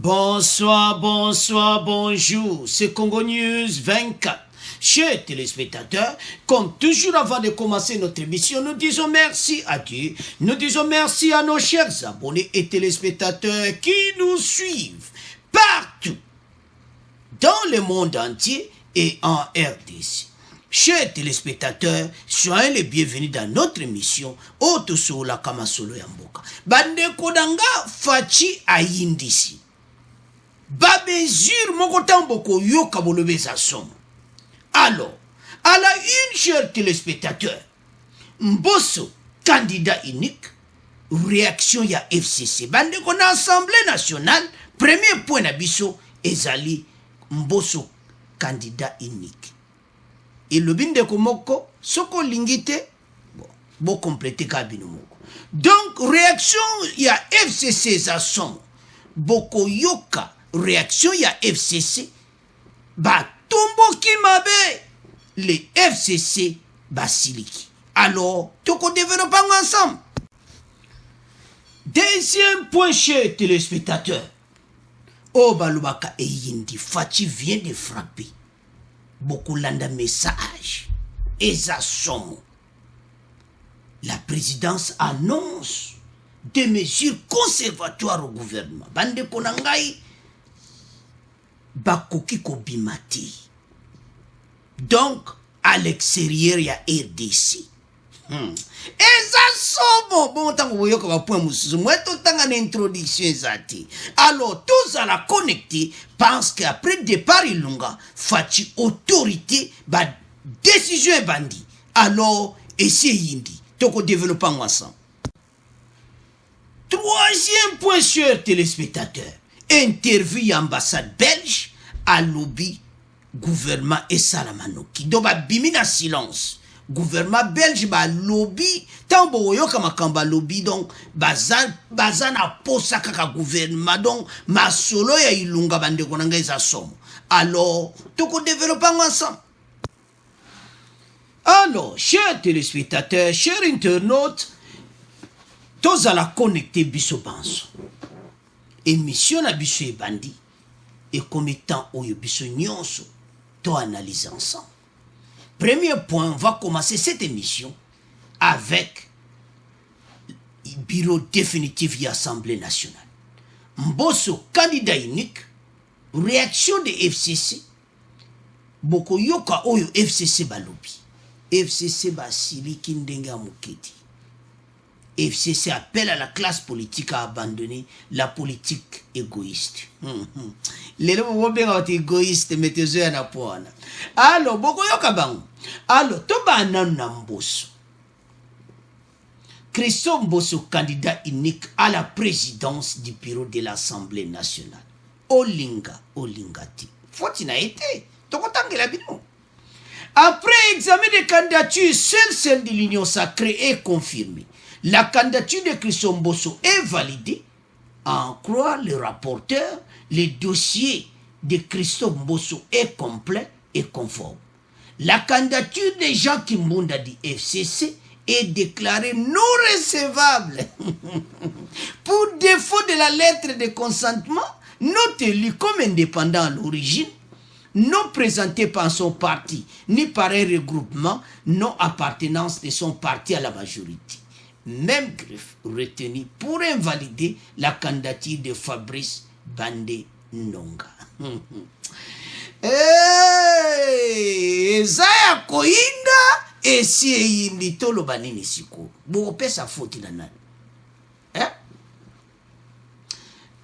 Bonsoir, bonsoir, bonjour, c'est Congo News 24. Chers téléspectateurs, comme toujours avant de commencer notre émission, nous disons merci à Dieu, nous disons merci à nos chers abonnés et téléspectateurs qui nous suivent partout dans le monde entier et en RDC. Chers téléspectateurs, soyez les bienvenus dans notre émission Otosola Kamasolo Yamboka. Bande Kodanga Fachi Ayindisi. Babezur Mokotamboko Yoka Bolobeza Somo. Alors, à la une, chers téléspectateurs, Mbosso, candidat unique, réaction ya FCC. Bande qu'on a Assemblée nationale, premier point d'abisso, Ezali Mbosso, candidat unique. Et le bin de Komoko, Soko Lingite, bon compléter Kabino Moko. Donc, réaction ya FCC za Somo. Boko Yoka, réaction ya FCC, ba Tombo Kimabe, les FCC Basiliki. Alors, toko développons ensemble. Deuxième point, chers téléspectateurs. Obalubaka et Yindi Fachi vient de frapper. Beaucoup landa message. Eza Somo. La présidence annonce des mesures conservatoires au gouvernement. Bande Konangai. Bakoki Kobimati. Donc, à l'extérieur, il y a RDC. Eza Somo. Bon, tant que vous voyez comme point moussou. Moi, tout le temps en introduction, Zati. Alors, tous à la connecter pensent qu'après le départ, Ilunga, Fachi autorité, bah, décision est bandit. Alors, essayez Yindi. Toko développant ensemble. Troisième point, chers téléspectateurs. Interview ambassade belge à lobby gouvernement et Salamanoki. Donc, bimina silence. Gouvernement belge ba lobby tambo yo kama kamba lobby donc bazana posa kaka gouvernement donc ma solo ya Ilunga bande konanga eza Somo. Alors, toko développons ensemble. Alors, chers téléspectateurs, chers internautes, tous à la connecter biso banso. Émission na biso e bandi et comme étant oyo biso nyonso to analyser ensemble. Premier point, on va commencer cette émission avec le bureau définitif de l'Assemblée nationale. Mbosso, candidat unique, réaction de FCC, Boko Yoka Oyo FCC Balobi. FCC Basili Kindenga Muketi. FCC appelle à la classe politique à abandonner la politique égoïste. Les gens vont bien être égoïstes, mais tu es un point. Alors, Boko Yoka Bang. Alors, Toba Mbosso. Christophe Mbosso, candidat unique à la présidence du bureau de l'Assemblée nationale. Olinga, Olingati. Faut-il a été? Après examen de candidature, celle de l'Union sacrée est confirmée. La candidature de Christophe Mbosso est validée. À en croire le rapporteur, le dossier de Christophe Mbosso est complet et conforme. La candidature de Jean Kimbunda du FCC est déclarée non recevable. Pour défaut de la lettre de consentement, non élu comme indépendant à l'origine, non présenté par son parti, ni par un regroupement, non appartenance de son parti à la majorité. Même greffe retenu pour invalider la candidature de Fabrice Bande Nonga. Zaya Koinda et si yindi tolo banini siko. Bo pesa faute na nani.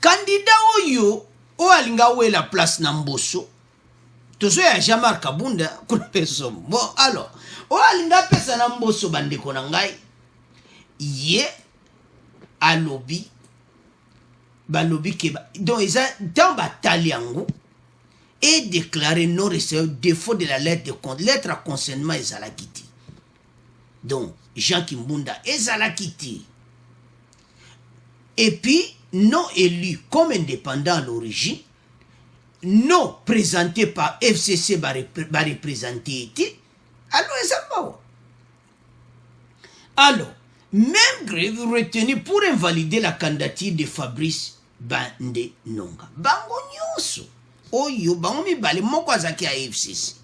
Candidat oyo o alinga we la place na Mbosso. Tozo ya Jamar Kabunda kuna peso. Bon alors, o alinga pesa na Mbosso bande kona ngai. Ye a lobby balobi ke donc ils dans bataille yango et déclaré non recevable défaut de la lettre à consentement ezalakiti. Donc Jean Kimbunda ezalakiti. Et puis non élu comme indépendant à l'origine, non présenté par FCC va représenter. Alors ezalakiti. Alors même grève retenue pour invalider la candidature de Fabrice bande nonga bango nyonso oyo bango mibale moko azaki ya FCC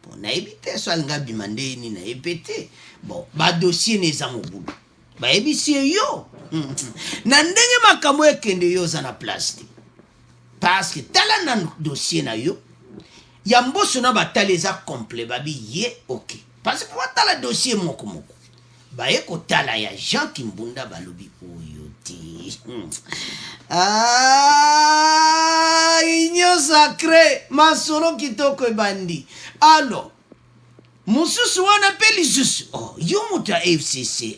bon nayebi te so alinga bima ndeni nayebi te bon badossier neza mobulu bayebisi yo na ndenge makambo ekende yo za na place te parce que tala na dossier na yo ya mboso na batala eza complet babi ye ok parce que watala dossier moko moko baye kotala ya Jean Kimbunda balobi oyo te union sacré masolo kitoko ebandi alors mususu wana pe lisusu yo moto ya FCC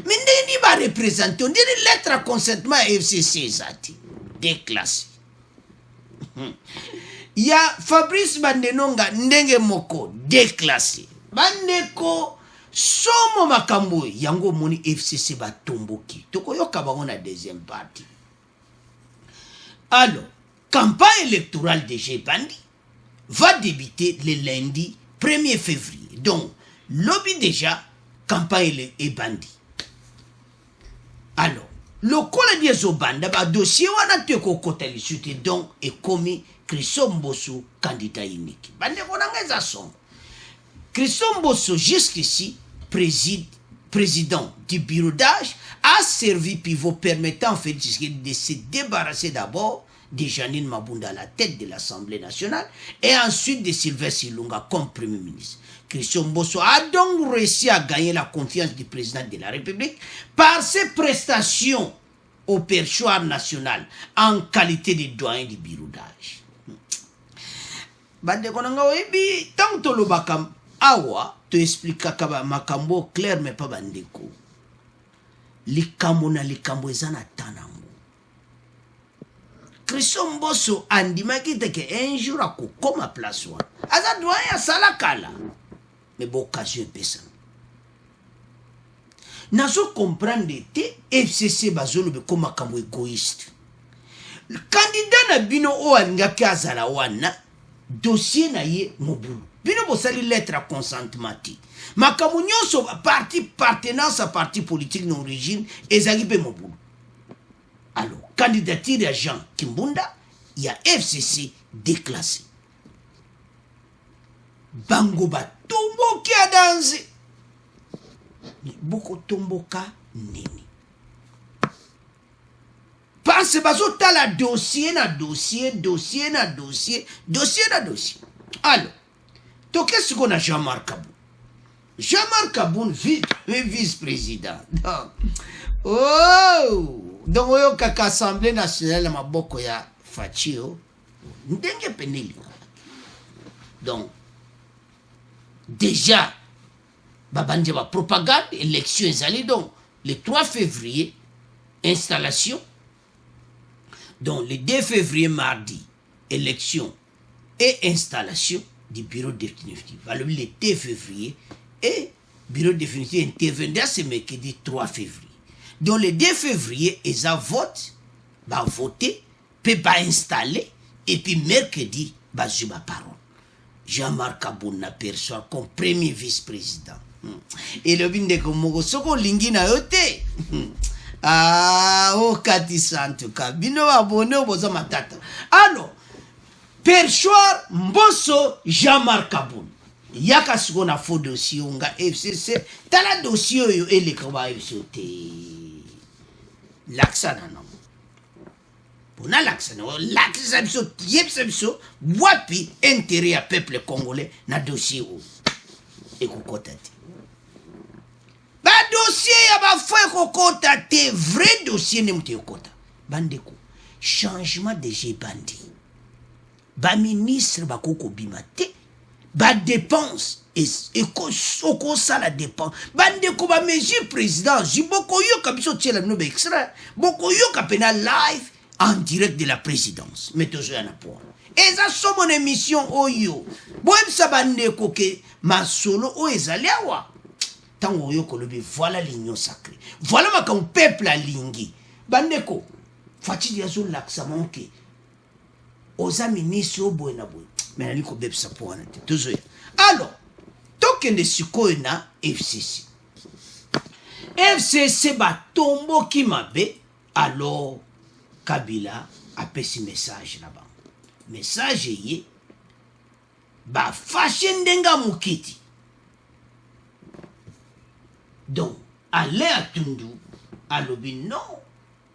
mais ndeni ba représenter on dirait lettre à consentement à FCC ezati déclassé ya Fabrice Bandenonga ndenge moko déclassé bandeko somo makambo yango moni FCC batomboki tokoyoka bango na deuxième partie. Alors campagne électorale de Jebandi va débuter le lundi 1er février. Donc lobby déjà campagne et bandi. Alors le collège des Obanda ba dossier wana te ko kotali suite donc et commis Christophe Mbosso candidat unique. Bande konanga son. Christophe Mbosso jusqu'ici président du bureau d'âge a servi pivot permettant en fait de se débarrasser d'abord de Janine Mabunda à la tête de l'Assemblée nationale et ensuite de Sylvestre Ilunga comme premier ministre. Christian Mbosso a donc réussi à gagner la confiance du président de la République par ses prestations au perchoir national en qualité de doyen du bureau d'âge. Bande konanga webi tant to lobakam awa to explica kaba makambo clair mais pas bandeko. Likambo na likambo ezana tanango. Christian Mbosso andimaki teke un jour a kokoma place wana. Aza doyen ya salakala. Mais bon occasion pesa. Nazo comprendre te FCC bazolo be koma makambo égoïste. Le candidat na bino o alingaki azala wana dossier na ye mobulu. Bino bosali lettre à consentement ti. Makambo nyonso parti partenance à parti politique d'origine ezali pe mobulu. Alors, candidature de Jean Kimbunda, il y a FCC déclassé. Bango ba tomboki a danse. Boko tomboka nini. Parce bazo tala dossier na dossier. Alors, to qu'est-ce qu'on a Jean-Marc Kaboun? Jean-Marc Kaboun, vice-président. Oh! Donc, oyo kaka Assemblée nationale maboko ya Fachio ndenge peneli. Donc déjà babanje ba propagande élection ezali donc le 3 février installation, donc le 2 février mardi élection et installation du bureau définitif. Alors le 2 février et bureau définitif intervendra ce mercredi 3 février. Donc le 2 février, ils ont voté, puis installé, et puis mercredi, ils ont parole. Jean-Marc Kaboun aperçoit comme premier vice-président. Et le binde comme soko lingi na yote. Oh Katissa en tout cas. Bino abonné au bozo matata. Alors, perchoir Mbosso Jean-Marc Kaboun. Yaka siko na faux dossier nga FCC. Tala dossier yo ele kaba FCC. L'accent non. Pour l'accent, l'accent, wapi intérêt à peuple congolais na dossier ou et kokotati. Ba dossier ya ba foi kokotati, vrai dossier ne mte kokota. Bandeko, changement de Jebandi. Ba ministre ba koko bimate, ba dépense et koko ça la dépense. Bandeko ba mesure président, jiboko yo kabiso tiela no be extra, boko yo kapena live en direct de la présidence. Mettez ça en point. Et ça c'est mon émission oyo. Boem sa bandeko ke masolo o ezaliawa. Tango yo kolobi voilà l'union sacrée. Voilà ma comme peuple a lingi. Bandeko, fatidi yazo laksama ke oza ministre o boy na boy. Mais nali ko bepsa point na te. Alors, token de sikoyo na FCC. FCC ba tombo ki mabe, alors Kabila apesi message na bango. Message ye ba fâché ndenga mukiti. Donc Alain Atundu alobi non,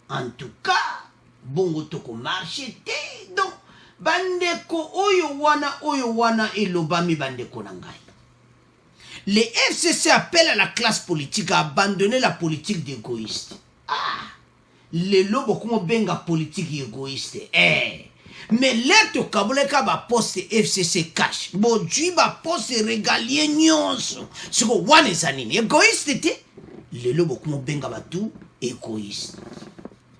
en tout cas bongo toko marché te. Donc bandeko oyo wana elobami bandeko nangai. Les FCC appellent à la classe politique à abandonner la politique d'égoïste. Ah, les lobos comme benga politique égoïste. Mais l'être kabuleka ba poste FCC cash. Bon Dieu ba poste régalien nyonso. Ce que wane zanini égoïste te. Les lobos comme benga ba tout égoïste.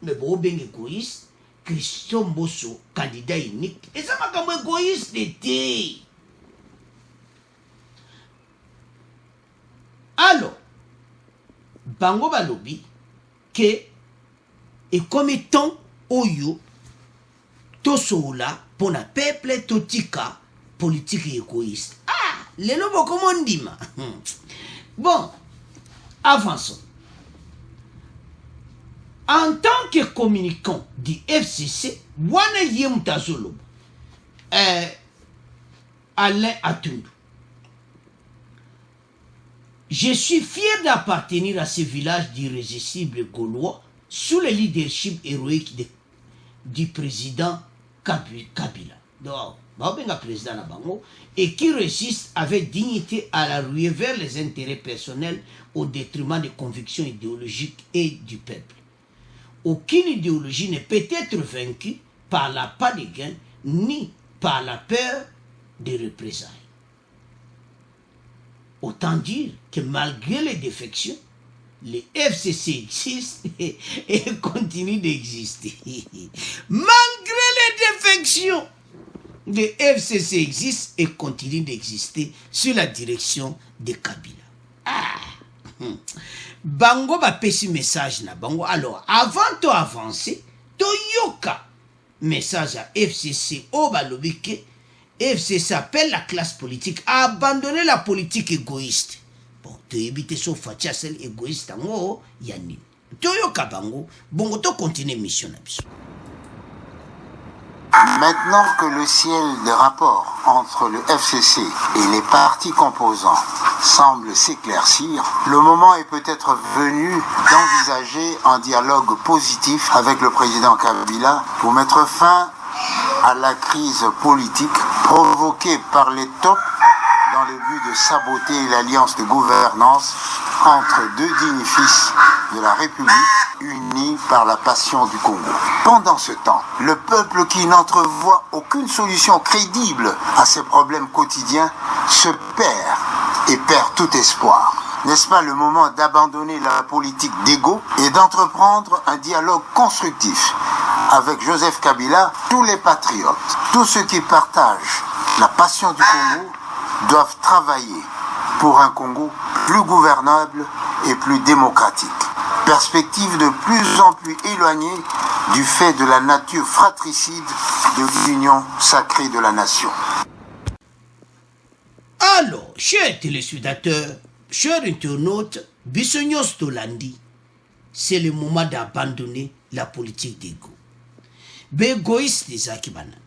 Mais bon benga égoïste. Christian Bosso candidat unique. Et ça m'a comme égoïste te. Alors, bango balobi que et comme étant oyo tosoula pour na peuple totika politique égoïste. Ah, les lobos comme on dit ma. Bon, avançons. En tant que communicant du FCC, wana yemtazolo Alain Atundu. Je suis fier d'appartenir à ce village d'irrésistibles Gaulois sous le leadership héroïque du président Kabila. Et qui résiste avec dignité à la ruée vers les intérêts personnels au détriment des convictions idéologiques et du peuple. Aucune idéologie ne peut être vaincue par l'appât de gain ni par la peur des représailles. Autant dire que malgré les défections, les FCC existent et continuent d'exister. Malgré les défections, les FCC existent et continuent d'exister sous la direction de Kabila. Ah. Bango ba pesi message na bango. Alors, avant de avancer, to yoka message à FCC au balobike. FCC appelle la classe politique à abandonner la politique égoïste. Bon, tu évites ce fatia celle égoïste en yani. Toyo kabango, bongo to continue mission na biso. Maintenant que le ciel de rapport entre le FCC et les partis composants semble s'éclaircir, le moment est peut-être venu d'envisager un dialogue positif avec le président Kabila pour mettre fin à la crise politique provoquée par les tops dans le but de saboter l'alliance de gouvernance entre deux dignes fils de la République unis par la passion du Congo. Pendant ce temps, le peuple qui n'entrevoit aucune solution crédible à ses problèmes quotidiens se perd et perd tout espoir. N'est-ce pas le moment d'abandonner la politique d'égo et d'entreprendre un dialogue constructif avec Joseph Kabila? Tous les patriotes, tous ceux qui partagent la passion du Congo doivent travailler pour un Congo plus gouvernable et plus démocratique. Perspective de plus en plus éloignée du fait de la nature fratricide de l'union sacrée de la nation. Alors, chers téléspectateurs, chers internautes, Bissognos Tolandi, c'est le moment d'abandonner la politique d'égo. Bégoïste des Akibana.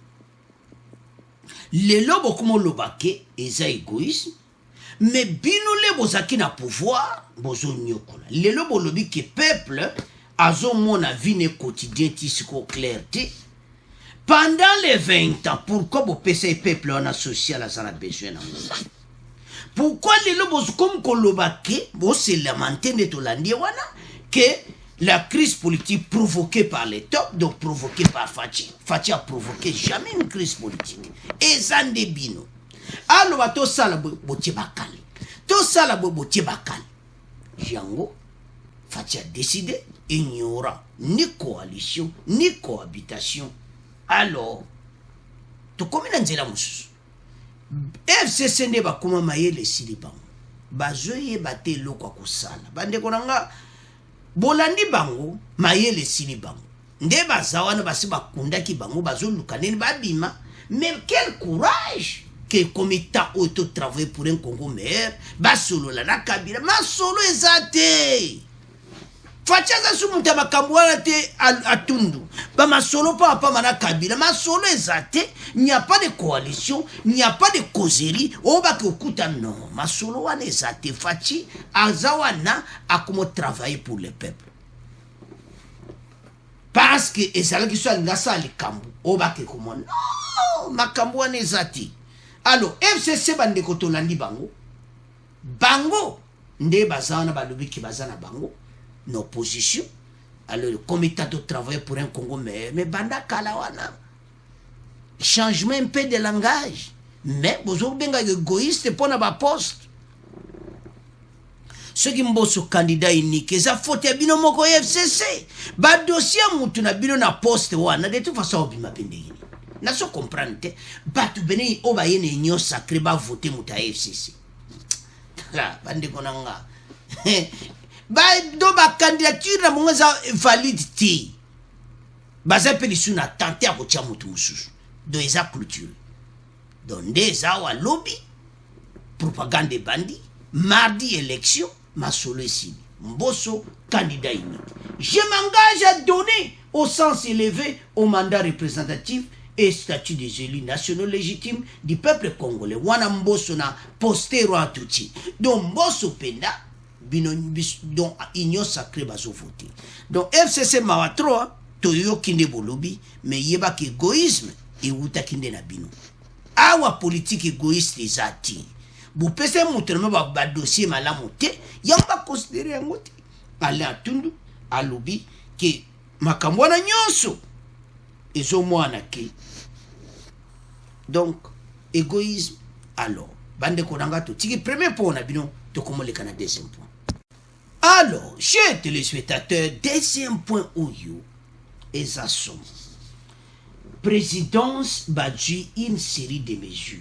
Les lobos comme lobake, ils ont égoïsme. Mais bino le bozaki na pouvoir, bozo nyokola. Les lobos lobi que peuple, azo mon avis quotidien tisiko clarté. Pendant les 20 ans, pourquoi vous payez peuple en social à ça besoin? Pourquoi les lobos comme kolobake, vous se lamenter de Tolandi wana, que la crise politique provoquée par les tops, donc provoquée par Fachi. Fachi a provoqué jamais une crise politique. Et Zande Bino. Alors, to sala botie bakali. To sala botie bakali. Jango, Fachi a décidé, il n'y aura ni coalition, ni cohabitation. Alors, to komina nzela mususu. FCC ne ba kuma mayele silibango. Bazoye bate loko kusala. Bande konanga bolandi bango mayele sili bango nde bazawana basi bakundaki bango bazoluka nini babima. Mais quel courage que comme état auto travailler pour un Congo meilleur basolo la na Kabila masolo ezate fachaza sumunta makamwana te atundu ba masolo pa mana kabila masolo ezate, il n'y a pas de coalition, il n'y a pas de causerie o ba ke okuta non masolo wana ezate fachi azawana akomo travailler pour le peuple parce que ezala ki so ngasa likambu o ba ke komo non makambo wana ezate. Alors FCC bande ko tolandi bango nde bazana balobi ki bazana bango l'opposition. Alors le comité de travail pour un Congo mais banda kalawana changement un peu de langage mais bozo benga égoïste pour na ba poste ceux qui mboso candidat unique ça faute ya bino moko FCC ba dossier mutu na bino na poste wana de toute façon obima pendeli na so comprendre batu bene o ba yene nyo sacré ba voter muta FCC la bande konanga ba do ba candidature na monga validité baza pelisu na tenter ko tia mutu mususu do eza clôture donc déjà wa lobby propagande bandi mardi élection masolo ici mboso candidat unique. Je m'engage à donner au sens élevé au mandat représentatif et statut des élus nationaux légitimes du peuple congolais. Wana mboso na postero atuti. Donc mboso penda donc union sacrée bazo voter. Donc FCC mawa 3 toyo kinde bolobi mais yeba ki égoïsme et wuta kinde na bino. Awa politique égoïste ezati. Bu pese mutrema ba dossier malamu te yamba considérer yango te. Ale atundu alobi ke makambo na nyonso ezo mwana ke. Donc égoïsme alors bande konanga to tiki premier point na bino to komoleka na deuxième point. Alors, chers téléspectateurs, deuxième point oyo ezasom. Présidence badji une série de mesures.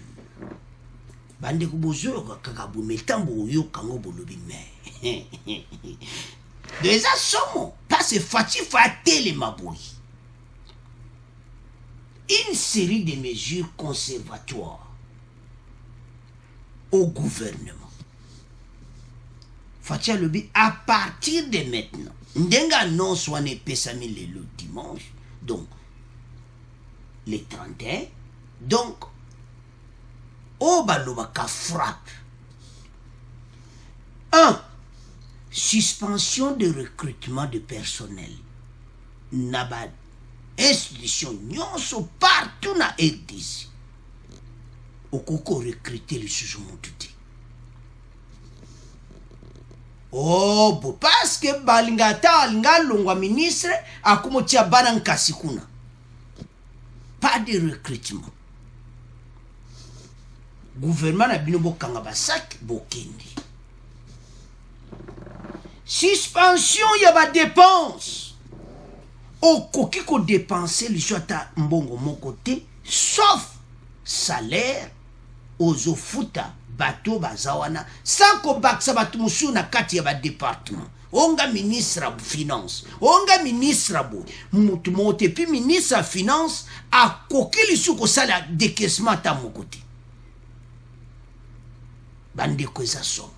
Bande ko bozo kaka bometambo oyo kango bolobi mais. Ezasom parce fati fatele maboyi. Une série de mesures conservatoires au gouvernement. Fatia Lobi, à partir de maintenant, Ndenga non soit ne pesami le dimanche, donc les 31, donc au balobaka frappe. 1. Suspension de recrutement de personnel. Nabad. Institution nyonso partout na RDC. Okoko recruter le sous-montuté. Oh, bo parce que balingata alinga longwa ministre akumotia bana nkasikuna. Pas de recrutement. Gouvernement na bino bokanga basak bokendi. Suspension ya ba dépense. Okoki ko dépenser le chota mbongo mon côté sauf salaire aux ofuta bateau bazawana sans ko baksa batu musu na kati ya ba département onga ministre bu finance onga ministre bu mutu mote puis ministre finance akoki lisu ko sala décaissement ta mon côté bande ko za so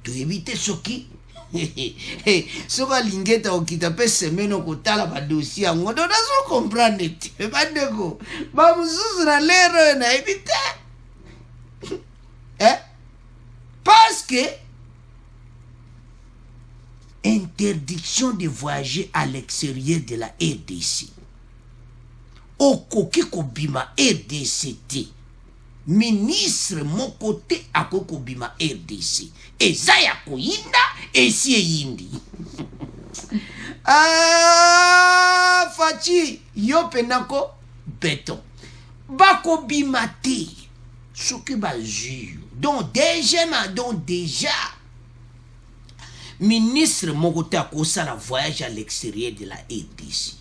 to éviter soki soka lingeta okita pe semeno kotala ba dossier ngo do so comprendre te bande ko ba mususu na lero na éviter parce que interdiction de voyager à l'extérieur de la RDC. Okoki kobima RDC. Ministre mon côté akoko bima RDC. Ezaya koyinda esi yindi. Ah fachi yo penako beton. Bako bima te. Soki ba jure. Donc déjà ministre Mogote a causé un voyage à l'extérieur de la RDC.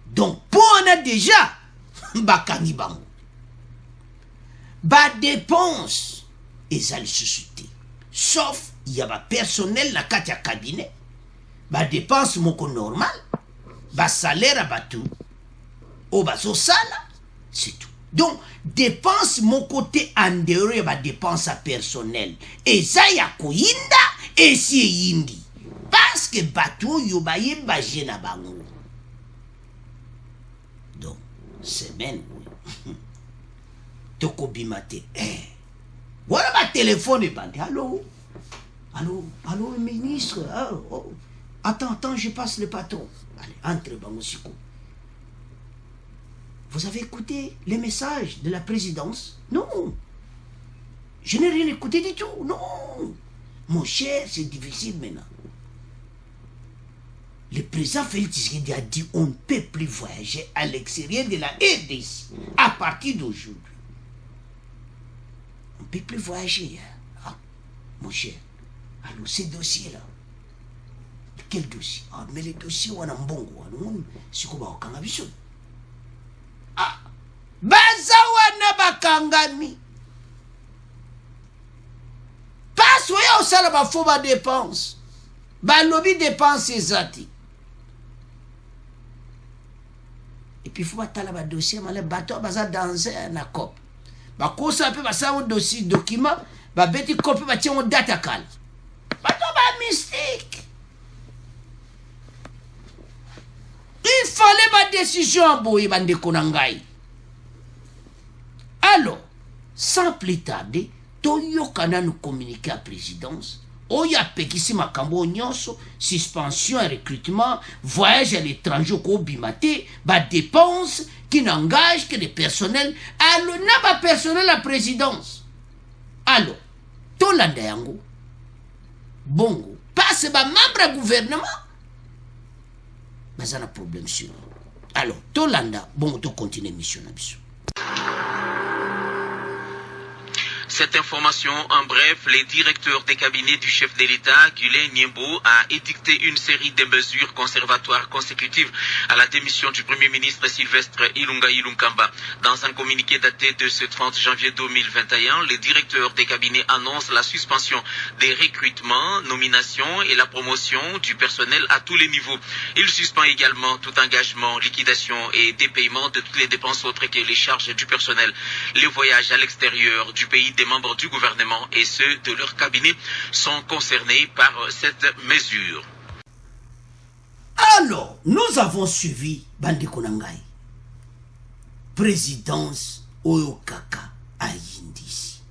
Donc pour on a déjà bakani bango. Ba dépense et à la société. Sauf il y a ba personnel na katia cabinet. Ba dépense moko normal. Ba salaire à batu. O ba so sala. C'est tout. Donc, dépense mon côté en dehors de ma dépense personnelle. Et ça y a koyinda, et si yindi parce que bateau yo ba yeba jena bango donc semaine toko bimate voilà ma téléphone bande allô allô ministre oh. Attends, je passe le patron. Allez, entre Bangosiko. Vous avez écouté les messages de la présidence? Non. Je n'ai rien écouté du tout. Non. Mon cher, c'est difficile maintenant. Le président Félix Tshisekedi a dit on ne peut plus voyager à l'extérieur de la RDC à partir d'aujourd'hui. On ne peut plus voyager. Ah, mon cher. Alors, ces dossiers-là. Quel dossier? Ah, mais les dossiers, on a un bon goût. C'est quoi, on a vu ça? Ah, baza wana bakangami. Passe, ouais, on s'en va faut ma dépense. Ba lobby dépense ezati. Et puis, il faut pas la dossier, mais le bateau, baza danser un accord. Ba kosa pe basa un dossier, document, ba beti copie, ba tient un data cal. Bateau, ba mystique. Il fallait ma décision à Boye Bande Konangai. Alors, sans plus tarder, Toyo Kana nous communiquer à la présidence. Oya Pekisi Makambo Nyonso, suspension et recrutement, voyage à l'étranger au Bimate, bas dépenses qui n'engagent que des personnels. Alors, n'a pas personnel à la présidence. Alors, Tolanda Yango, Bongo, passe ba membre du gouvernement. Mais ça a un problème sur. Alors, Tolanda, bon, on continue mission. Cette information, en bref, le directeur des cabinets du chef de l'État, Guylain Niembo, a édicté une série de mesures conservatoires consécutives à la démission du Premier ministre Sylvestre Ilunga Ilunkamba. Dans un communiqué daté de ce 30 janvier 2021, le directeur des cabinets annonce la suspension des recrutements, nominations et la promotion du personnel à tous les niveaux. Il suspend également tout engagement, liquidation et dépaiement de toutes les dépenses autres que les charges du personnel. Les voyages à l'extérieur du pays des membres du gouvernement et ceux de leur cabinet sont concernés par cette mesure. Alors, nous avons suivi Bande Konangai. Présidence Oyo Kaka à Yindisi.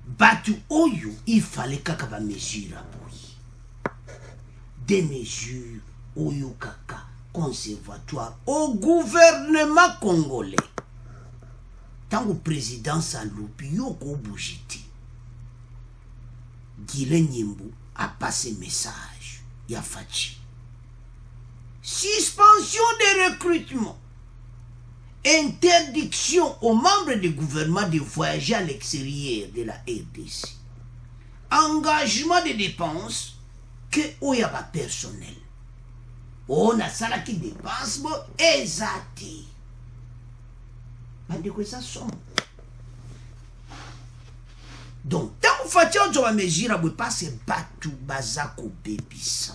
Batu Oyo, il fallait Kaka ba mesure à Boyi. Des mesures Oyo Kaka conservatoire au gouvernement congolais. Tant que président Saloupi yoko bougiti, Guylain Niembo a passé message. Yafachi. Suspension des recrutements. Interdiction aux membres du gouvernement de voyager à l'extérieur de la RDC. Engagement de dépenses que oyaba personnel. On a ça qui dépense, bon, exact. Donc, tant que Fatia Djoa Mejira ne pas se battre, Bazako Bébissa.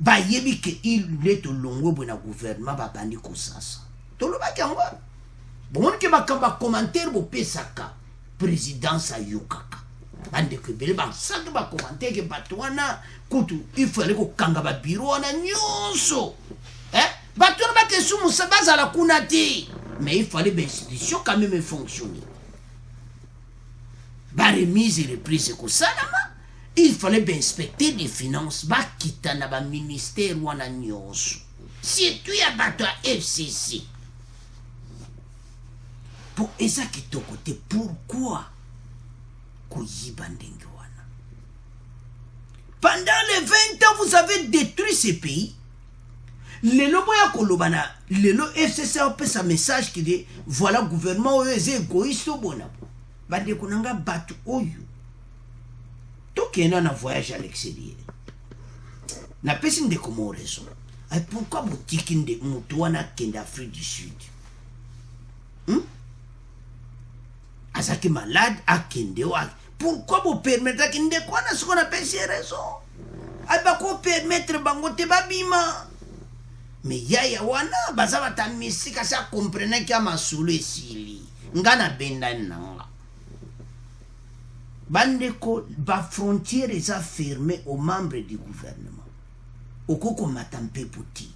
Ba yebi que il est au longo de gouvernement, ba bandi kosasa. Tolo ba kangwa. Bon, que ba kamba commentaire bo pesaka, présidence à Yokaka. Bande que bele ba sak ba commentaire que batwana, kutu, il fallait ko kanga ba bureau na nyonso. Bateau ba te sous Moussa la kunati. Mais il fallait bien institution quand même fonctionner. Ba remise et reprise ko salama. Il fallait bien inspecter des finances. Ba kita na ba ministère wana nyonso. Si tu as bateau FCC. Pour esa qui to côté pourquoi ko yibandenge wana. Pendant les 20 ans vous avez détruit ces pays. Lelo boya kolobana, lelo FCC a fait sa message qui dit voilà gouvernement est égoïste au bon. Bande kunanga batu oyo. Tokena na voyage à l'extérieur. Na personne de comment raison. Et pourquoi boutique de mutwana kenda Afrique du Sud? Azaki malade à kende wa. Pourquoi vous permettre kende quoi na ce qu'on appelle ces raisons? Aba ko permettre bangote babima. Mais yaya wana bazaba ta misika sa comprendre que masulu esili ngana benda nanga bandeko ba frontière eza fermée aux membres du gouvernement okoko matampe puti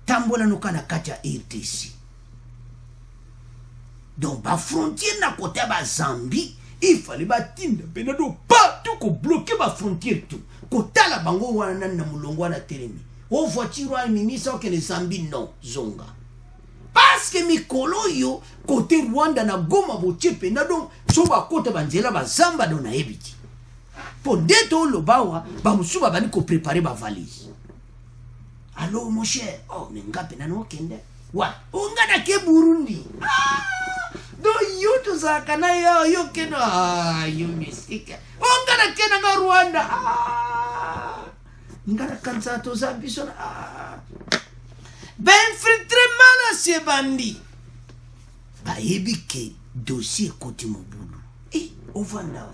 tambola noka na kati ya RDC donc ba frontière na côté ba Zambie il fallait batinda penado partout ko bloquer ba frontière tout kotala bango wana na mulongo na telemi o voiture wa ministre que les Zambie non zonga parce que mikolo yo côté Rwanda na Goma botie penado so ba kota banzela ba zamba do na ebiti pour deto lo bawa ba musuba bani ko préparer ba valise. Allô mon cher, oh mais ngape na no kende wa ongana ke Burundi do yutu zakana yo keno yo misika ongana kena nga Rwanda ngana kanza to zambisona ben filtre mala se bandi ba ebike dossier côté mobulu on va là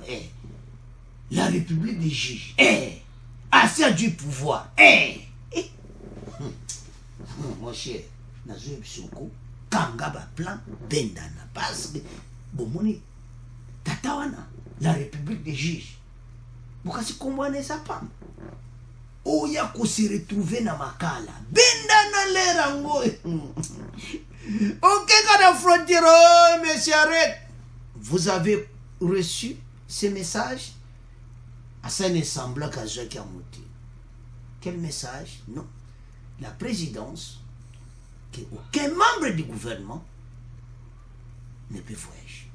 la République des juges assez du pouvoir mon cher nazo bisoko kanga ba plan bendana parce que bomoni tatawana la République des juges bokasi kombwane sa pam oya ko se retrouver na makala bendana lerango ok kada frontière monsieur arrête. Vous avez reçu ces messages à ça semblant qu'à Jacques Amouti. Quel message? Non, la présidence qu'aucun membre du gouvernement ne peut voyager.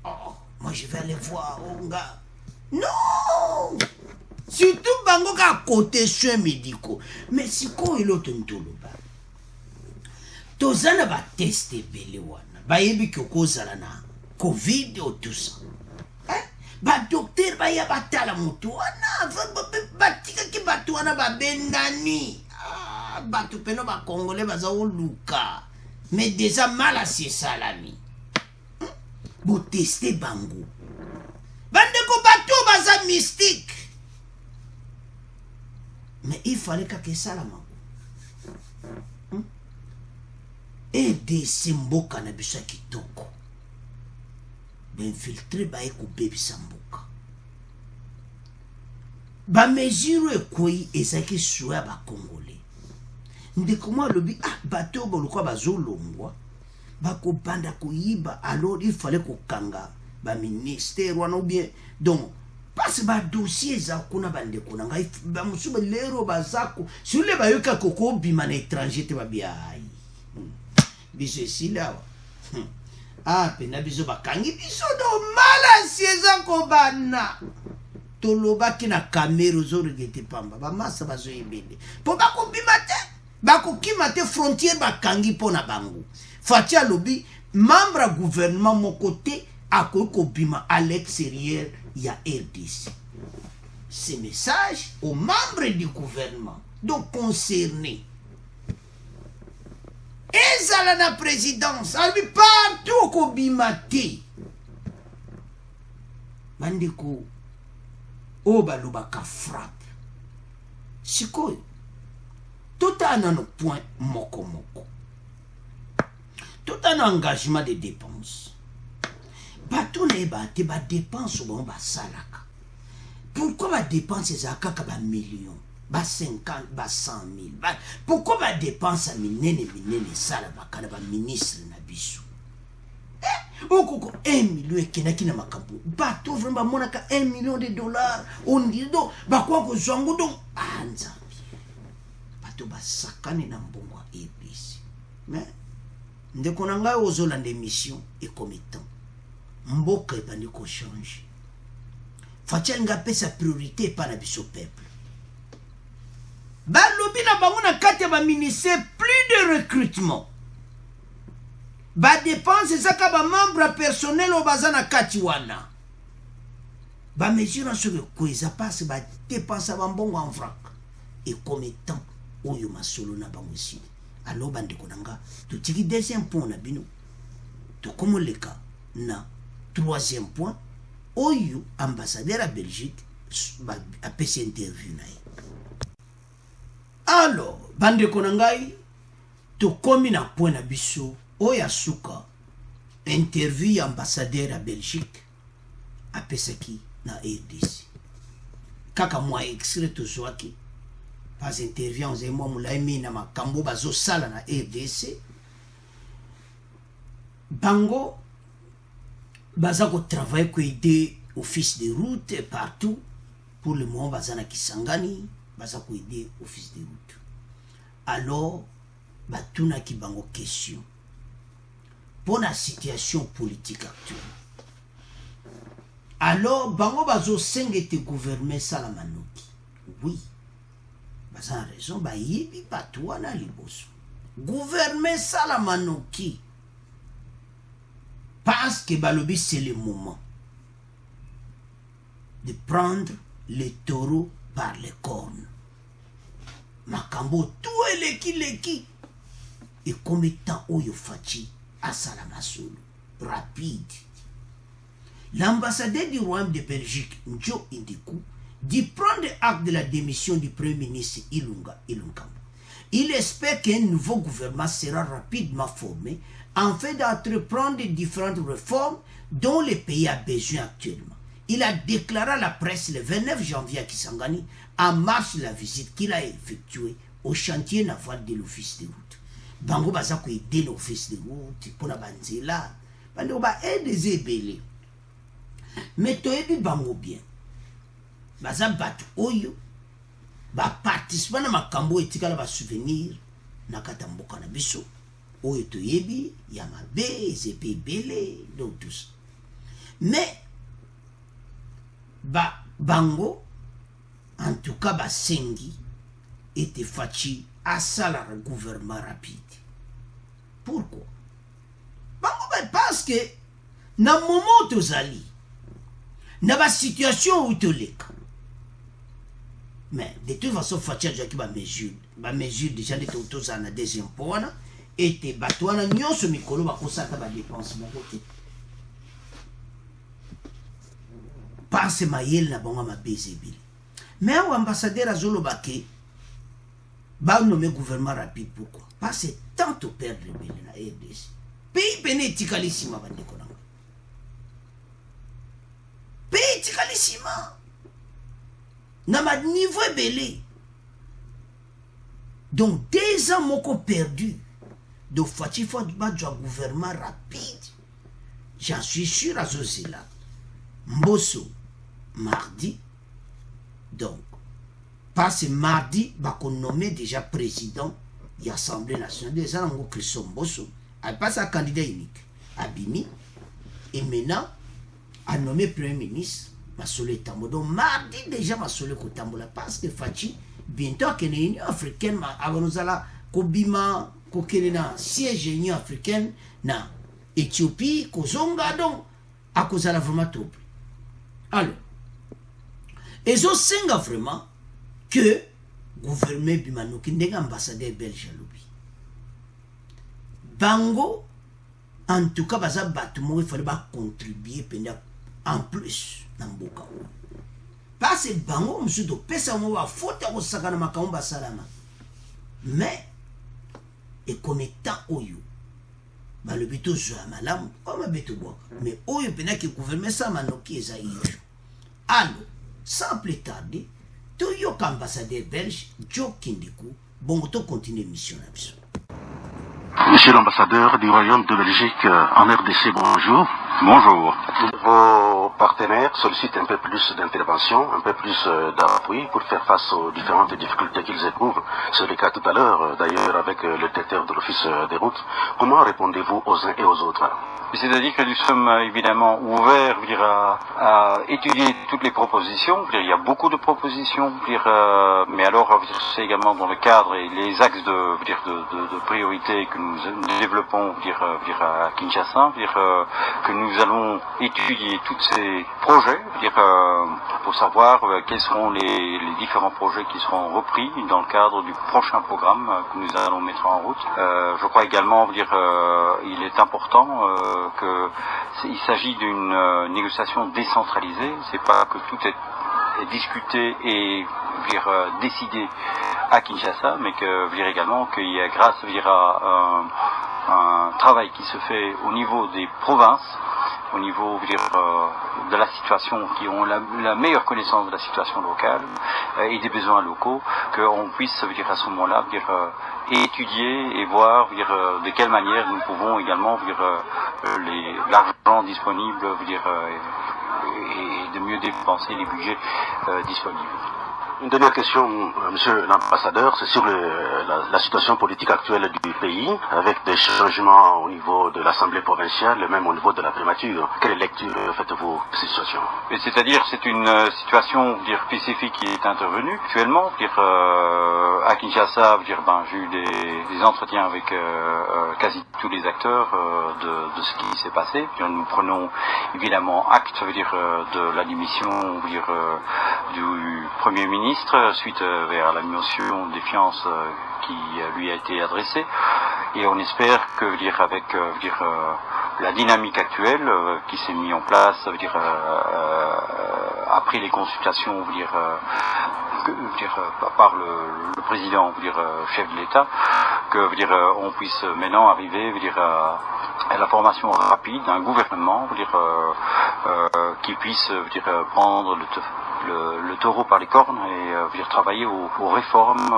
Oh, moi je vais aller voir Onga. Non, surtout Bangoka côté soins médicaux. Mais si quoi il est ntoloba tozana ba tester belé wana ba yebi kokozala na covid ou tout ça ba docteur ba ya batala mutu wana batika ki batu wana ba bendani batu peno ba congolais baza oluka mais déjà mal à ses salami bo tester bango bande ko batu baza mystique mais il fallait que ça la mango et des simboka na bisa kitoko ben filtré ba eko bebi samboka ba mesure ekoi ezaki soya ba congolais ndeko mwa lobi bato bolukwa bazolongwa bako banda koyiba alors il fallait kokanga ba ministère wana ou bien donc parce ba dossier za kuna bande kuna ngai ba musuba lero bazako sur le bayoka koko bima na étranger te babia biso esila pena biso bakangi biso do mala sieza kobana tolobaki na kamera ozoregete pamba bamasa bazoyebele po bakokima te frontière bakangi mpo na bango fati alobi membre ya gouvernement moko te akoki kobima à l'extérieur ya RDC. Ce message aux membres du gouvernement donc concernés ezala na présidence albi partout ko bimate bandeko o balobaka frappe sikoyo totana no point moko totana engagement de dépenses bato na ebate ba dépenses bon ba salaka pourquoi ba dépenses ezaka ba millions ba 50 ba 100 000 pourquoi ba dépense minene sala bakana ba ministre na biso okoko 1 million ekenaki na makambo bato vraiment monaka 1 million de dollars on dit do bakwa ko zongo donc nzambi bato basakane na mbongo EPC mais ndeko na ngai ozolanda émission écomitant mboka ebandi ko changer fatia nga pesa priorité pa na biso peuple balobi na bango na kati ya baministère plus de recrutement badepense ezaka bamembre personnel oyo baza na kati wana bamesure soki koeza mpasi badepense ya bambongo en vrac ekometant oyo masolo na bango esili alo bandeko na nga totiki deuxième point na bino tokomoleka na troisième point oyo ambassadeur ya Belgique apesi interview na ye. Alors bandeko na ngai tokomi na point na biso oya suka interview ambassadeur à Belgique à Pesaki na RDC kaka moi extrait to zwaki pas interview en moi moulaimi na makambo bazo sala na RDC bango baza ko travailler ko aider office de route et partout pour le moment baza na Kisangani baza ko aider office de route alors batuna ki bango question pour la situation politique actuelle. Alors, bango bazo sengete gouvernement Salamanoki. Oui. Baza raison, ba yibi patouana na liboso. Gouvernement Salamanoki. Parce que balobi c'est le moment de prendre les taureaux par les cornes. Makambo tout leki. Et comme temps oyo fachi à Salamasolo, rapide. L'ambassadeur du Royaume de Belgique, Njo Indikou, dit prendre acte de la démission du Premier ministre Ilunga Ilunkambo. Il espère qu'un nouveau gouvernement sera rapidement formé afin d'entreprendre différentes réformes dont le pays a besoin actuellement. Il a déclaré à la presse le 29 janvier à Kisangani, en marche de la visite qu'il a effectuée au chantier naval de l'office de route. Bango baza ko aider l'office de route pour la banzela bango ba aider zebele mais to ebi bango bien baza bat oyo ba participer na makambo etikala ba souvenir na katamboka na biso oyo to yebi ya mabe zepe bele donc tout ça mais ba bango en tout cas ba sengi était fachi à ça le gouvernement rapide. Pourquoi? Parce que dans le moment où tu es dans la situation où tu es, mais de toute façon, il faut que tu mesure déjà de tout ça dans des impôts et tu vas te faire des micro, dépenses. Parce que Maël n'a pas baisé. Mais l'ambassadeur a dit ba nommé gouvernement rapide pourquoi parce que tant de perdre rebelle na RDC pays benetikalisima bandeko nanga pays tikalisima na ma niveau belé donc 2 ans moko perdu de Fatifa du gouvernement rapide j'en suis sûr à Zozela Mbosso mardi donc parce que mardi, on nommé déjà président de l'Assemblée nationale. Déjà, on a Christian Mbosso. Elle passe à candidat unique. Abimi. Et maintenant, a nommé premier ministre. Masole Tambo. Donc, mardi, déjà, Masole Tambo. Parce que Fachi, bientôt, que l'Union africaine, avant nous allons, Kobima, Kokelena, siège de l'Union africaine, na Éthiopie, Kozonga, donc, à cause de la vraiment trouble. Alors, et ça, c'est vraiment que le gouvernement Bimano qui n'est ambassadeur belge à l'obi. Bango, en tout cas, baza bâtiment, il fallait contribuer en plus dans Boka. Parce que Bango, monsieur do pesa mo wa faute à osaka na makambo salama. Mais et comme étant oyo, ba le bito zo malamu, comme beto boka. Mais oyo pena que gouvernement ça manoki ezaïro. Alors, sans plus tarder, tout yo ambassadeur belge, Joe Kindikou, bon, to continue mission là. Monsieur l'ambassadeur du Royaume de Belgique en RDC, bonjour. Bonjour. Vos partenaires sollicitent un peu plus d'intervention, un peu plus d'appui pour faire face aux différentes difficultés qu'ils éprouvent. C'est le cas tout à l'heure, d'ailleurs, avec le directeur de l'Office des routes. Comment répondez-vous aux uns et aux autres? C'est-à-dire que nous sommes évidemment ouverts à étudier toutes les propositions. Il y a beaucoup de propositions, mais alors c'est également dans le cadre et les axes de priorité que nous développons à Kinshasa, que nous allons étudier tous ces projets pour savoir quels seront les différents projets qui seront repris dans le cadre du prochain programme que nous allons mettre en route. Je crois également il est important qu'il s'agit d'une négociation décentralisée. C'est pas que tout est discuté et décidé à Kinshasa, mais également qu'il y a grâce à un travail qui se fait au niveau des provinces, au niveau de la situation, qui ont la meilleure connaissance de la situation locale et des besoins locaux, qu'on puisse à ce moment-là étudier et voir de quelle manière nous pouvons également l'argent disponible et de mieux dépenser les budgets disponibles. Une dernière question, monsieur l'ambassadeur, c'est sur la situation politique actuelle du pays, avec des changements au niveau de l'Assemblée provinciale et même au niveau de la primature. Quelle lecture faites-vous de cette situation? C'est-à-dire, c'est une situation spécifique qui est intervenue actuellement. À Kinshasa, j'ai eu des entretiens avec quasi tous les acteurs de ce qui s'est passé. Nous prenons évidemment acte de la démission du Premier ministre suite vers la motion de défiance qui lui a été adressée, et on espère que avec la dynamique actuelle qui s'est mise en place après les consultations par le président chef de l'État, que on puisse maintenant arriver à la formation rapide d'un gouvernement qui puisse prendre le taureau par les cornes et travailler aux réformes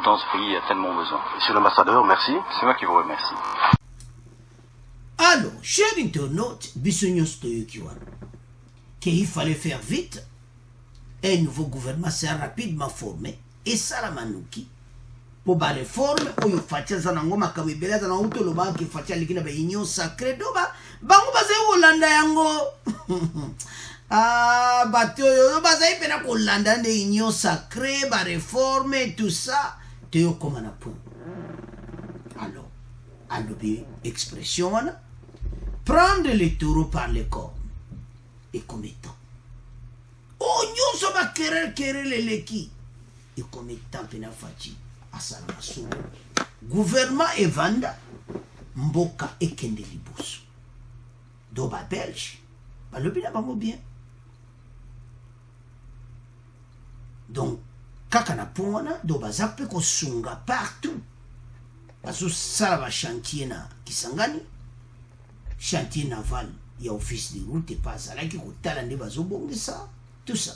dans ce pays a tellement besoin. Monsieur l'ambassadeur, merci. C'est moi qui vous remercie. Alors, chers internautes, qu'il fallait faire vite, un nouveau gouvernement s'est rapidement formé, et ça la manouki, pour la réforme, où il fallait zanango makamibela zanango to loba qui fallait likina ba union sacrée doba, bango base Hollanda yango. Ah, batoyo bazai pena ko Hollanda de union sacrée, ba réforme et tout ça, teo comme un point. Alors, expression, prendre les taureaux par les cornes et comme étant. Oh, nous sommes querer les leki. Et comme étant pena fati, asalama sou. Gouvernement et vanda, mboka et kende libus. Doba belge, ba le bina bango bien. Donc, kakana pona, doba zakpe ko sunga partout. Parce que ça va chantier na Kisangani, chantier naval, il y a office de route et pas ça là qui coûte talent de bazo bon ça, tout ça.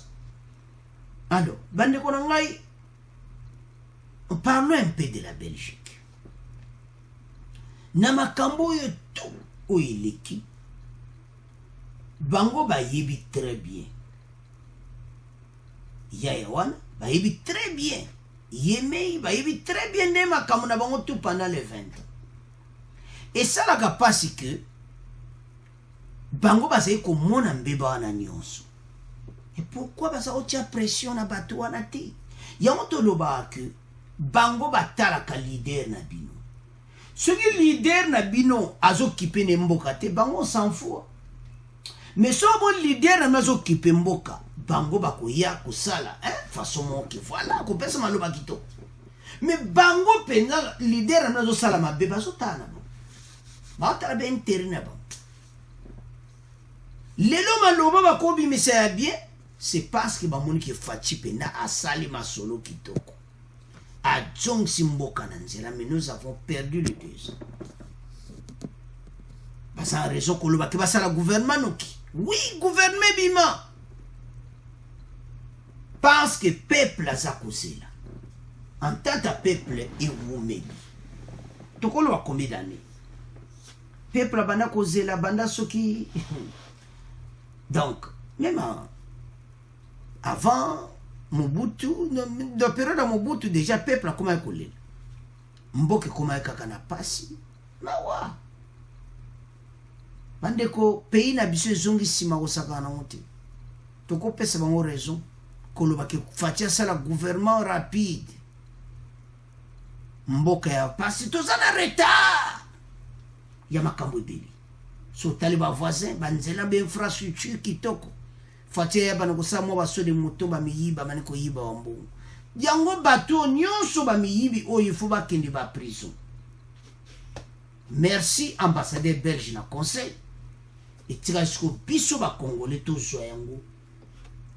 Alors, bande konangai, parlons un peu de la Belgique. Namakambo yo tout où il est qui, bango ba yebi très bien. Yayawana ba yebi très bien. Yemei ba yebi très bien de makamuna bango tout pendant les 20 ans. Et ça la capacité que bango basaye ko mona mbeba wana nyonso. Et pourquoi basa otia pression na bato wana te? Yango to loba que bango batala ka leader na bino. Ce qui leader na bino azo kipe ne mboka te bango s'en fout. Mais so bon leader na azo kipe mboka bango bakoya kosala façon moke voilà ko pesa maloba kito. Mais bango penza leader na azo sala mabe bazo tana bon. Ba tala be interna bon. Lelo maloba bakobi misa bien, c'est parce que bamoni ki fati pena asali masolo kitoko. A Djong Simboka Nanzela, mais nous avons perdu les 2 ans. Parce qu'en raison que l'on va la gouvernement, oui, gouvernement bima. Parce que le peuple a causé là. En tant que peuple, il vous met. Donc on va combien d'années? Peuple a causé la banda soki. Donc, même avant Mobutu, dans la période de Mobutu, déjà, le peuple a comment écoulé. Mboke comment kakana pasi. Ma wa. Bandeko, pays n'a biso zongi sima osaka na monte. Toko pesa bango raison. Koloba ke fatia sala gouvernement rapide. Mboke ya pasi, to zana retard. Ya makambo ebeli. So taliba voisin, banzela be infrastructure kitoko. Fatia ya bana kosa mo baso de moto ba miyiba maniko yiba wambo. Yango bato nyonso ba miyibi o il faut ba kende ba prison. Merci ambassadeur belge na conseil. Et tira jusqu'au biso ba congolais to zo yango.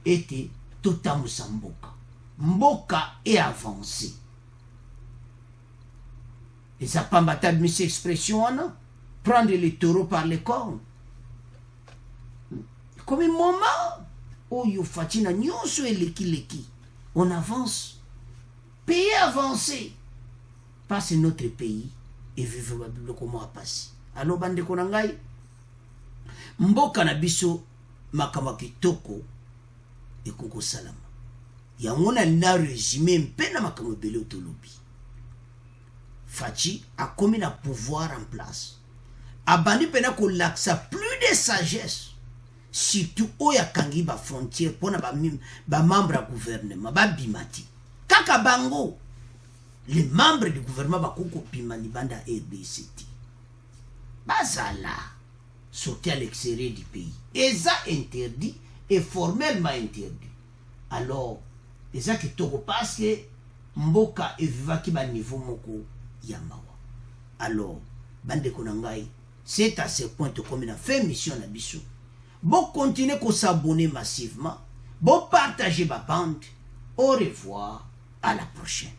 Était totamusa mboka. Mboka est avancé. Et ça pas battre mes expressions, prendre les taureaux par les cornes. Comme un moment où il faut on avance. Pays avancé. Pas c'est notre pays. Et vivre comment à passer. Alors, bande konangai. Mboka na biso makama kitoko et koko salama. Yangona na régime mpena makama bele otolobi. Fachi a commis la pouvoir en place. Abandi pena ko laksa plus de sagesse. Surtout oya kangi ba frontière pona ba membre du gouvernement ba bimati. Kaka bango les membres du gouvernement ba koko pimani banda RDCT. Bazala sortir à l'extérieur du pays. Et ça interdit et formellement interdit. Alors, et ça qui toko parce que mboka et viva ki ba niveau moko yamawa. Alors, bande konangai, c'est à ce point que comme a fait mission na biso. Bon continuer à s'abonner massivement. Bon partager ma bande. Au revoir. À la prochaine.